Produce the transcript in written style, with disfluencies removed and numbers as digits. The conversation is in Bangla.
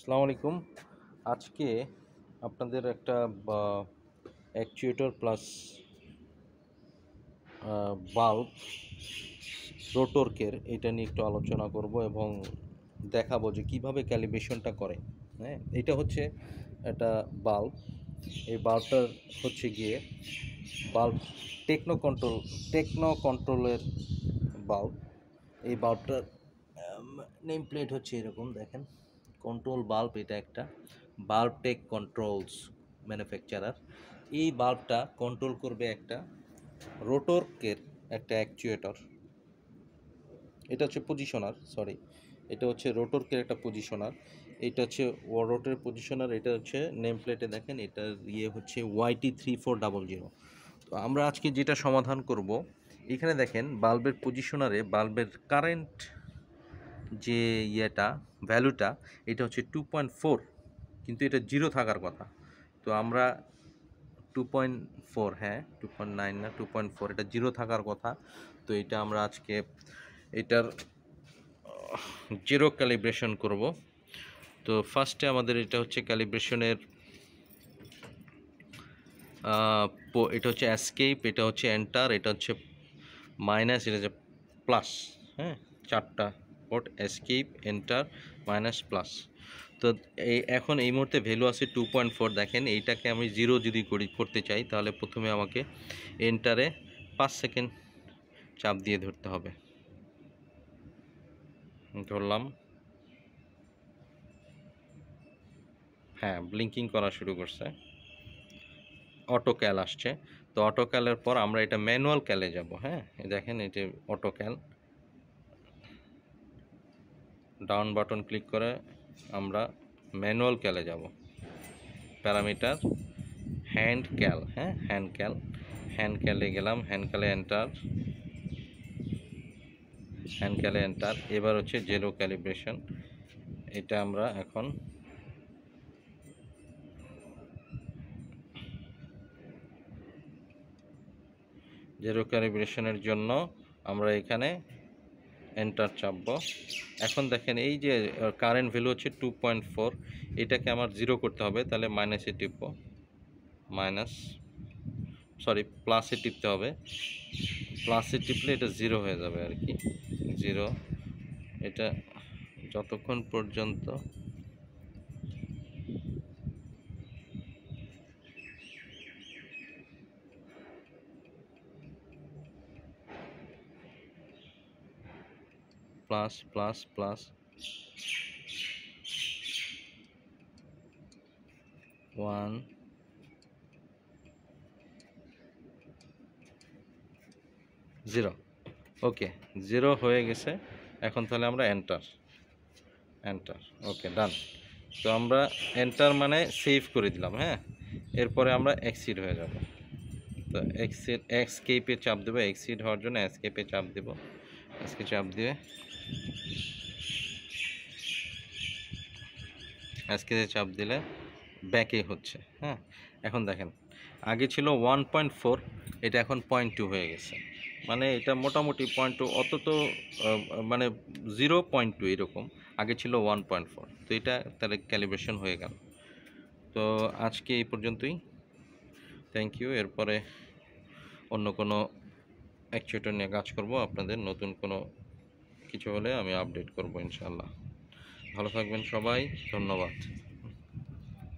আসসালামু আলাইকুম। আজকে আপনাদের একটা অ্যাকচুয়েটর প্লাস বাল্ব রোটরকের এটা নিয়ে একটু আলোচনা করব এবং দেখাবো যে কিভাবে ক্যালিব্রেশনটা করে। হ্যাঁ, এটা হচ্ছে একটা বাল্ব। এই বাল্বটার হচ্ছে গিয়ে বাল্ব টেকনো কন্ট্রোলের বাল্ব। এই বাল্বটার নেম প্লেট হচ্ছে এরকম, দেখেন। কন্ট্রোল বাল্ব, এটা একটা বাল্ব টেক কন্ট্রোলস ম্যানুফ্যাকচারার। এই বাল্বটা কন্ট্রোল করবে একটা রোটরকের একটা অ্যাকচুয়েটর। এটা হচ্ছে পজিশনার, সরি, এটা হচ্ছে রোটরকের একটা পজিশনার। এটা হচ্ছে রোটরের পজিশনার। এটা হচ্ছে নেম প্লেটে দেখেন, এটার হচ্ছে YT3400। তো আমরা আজকে যেটা সমাধান করব, এখানে দেখেন বাল্বের পজিশনারে বাল্বের কারেন্ট যে ভ্যালুটা, এটা হচ্ছে 2.4, কিন্তু এটা জিরো থাকার কথা। তো আমরা 2.4, হ্যাঁ 2.9 না 2.4, এটা জিরো থাকার কথা। তো এটা আমরা আজকে এটার জিরো ক্যালিব্রেশন করব। তো ফার্স্টে আমাদের এটা হচ্ছে ক্যালিব্রেশনের এটা হচ্ছে এসকেপ, এটা হচ্ছে এন্টার, এটা হচ্ছে মাইনাস, এটা হচ্ছে প্লাস। হ্যাঁ, চারটা port, escape, enter, minus, plus. তো এখন এই মুহূর্তে ভ্যালু আছে 2.4। দেখেন এইটাকে আমি জিরো যদি করতে চাই, তাহলে প্রথমে আমাকে এন্টারে 5 সেকেন্ড চাপ দিয়ে ধরতে হবে। ধরলাম, হ্যাঁ ব্লিঙ্কিং করা শুরু করছে, অটো ক্যাল আসছে। তো অটো ক্যালের পর আমরা এটা ম্যানুয়াল ক্যালে যাব। হ্যাঁ, দেখেন এটা অটো ক্যাল, ডাউন বাটন ক্লিক করে আমরা ম্যানুয়াল ক্যালে যাব। প্যারামিটার হ্যান্ড ক্যাল, হ্যাঁ হ্যান্ড ক্যালে গেলাম, হ্যান্ড ক্যালে এন্টার। এবার হচ্ছে জিরো ক্যালিব্রেশন। এটা আমরা এখন জিরো ক্যালিব্রেশনের জন্য আমরা এখানে এন্টার চাপবো। এখন দেখেন এই যে কারেন্ট ভ্যালু হচ্ছে 2.4, এটাকে আমার জিরো করতে হবে, তাহলে মাইনাসে টিপবো, প্লাসে টিপতে হবে। প্লাসে টিপলে এটা জিরো হয়ে যাবে আর কি, জিরো। এটা যতক্ষণ পর্যন্ত প্লাস প্লাস প্লাস 1 0। ওকে, জিরো হয়ে গেছে। এখন তাহলে আমরা এন্টার, ওকে ডান। তো আমরা এন্টার মানে সেভ করে দিলাম। হ্যাঁ, এরপরে আমরা এক্সিড হয়ে যাব। তো এক্সকেপে চাপ দেবো, এক্সিড হওয়ার জন্য এস্কেপে চাপ দেবো। এস্কেপে চাপ দিয়ে এস্কেপে চাপ দিলে ব্যাকে হচ্ছে। হ্যাঁ, এখন দেখেন আগে ছিল 1.4, এটা এখন 0.2 হয়ে গেছে। মানে এটা মোটামুটি 0.2, অত তো মানে 0.2 এরকম। আগে ছিল 1.4, তো এটা তাহলে ক্যালিব্রেশন হয়ে গেল। তো আজকে এই পর্যন্তই, থ্যাংক ইউ। এরপরে অন্য কোনো অ্যাকচুয়েটর নিয়ে কাজ করব। আপনাদের নতুন কোনো কিছু হলে আমি আপডেট করব ইনশাআল্লাহ। ভালো থাকবেন সবাই, ধন্যবাদ।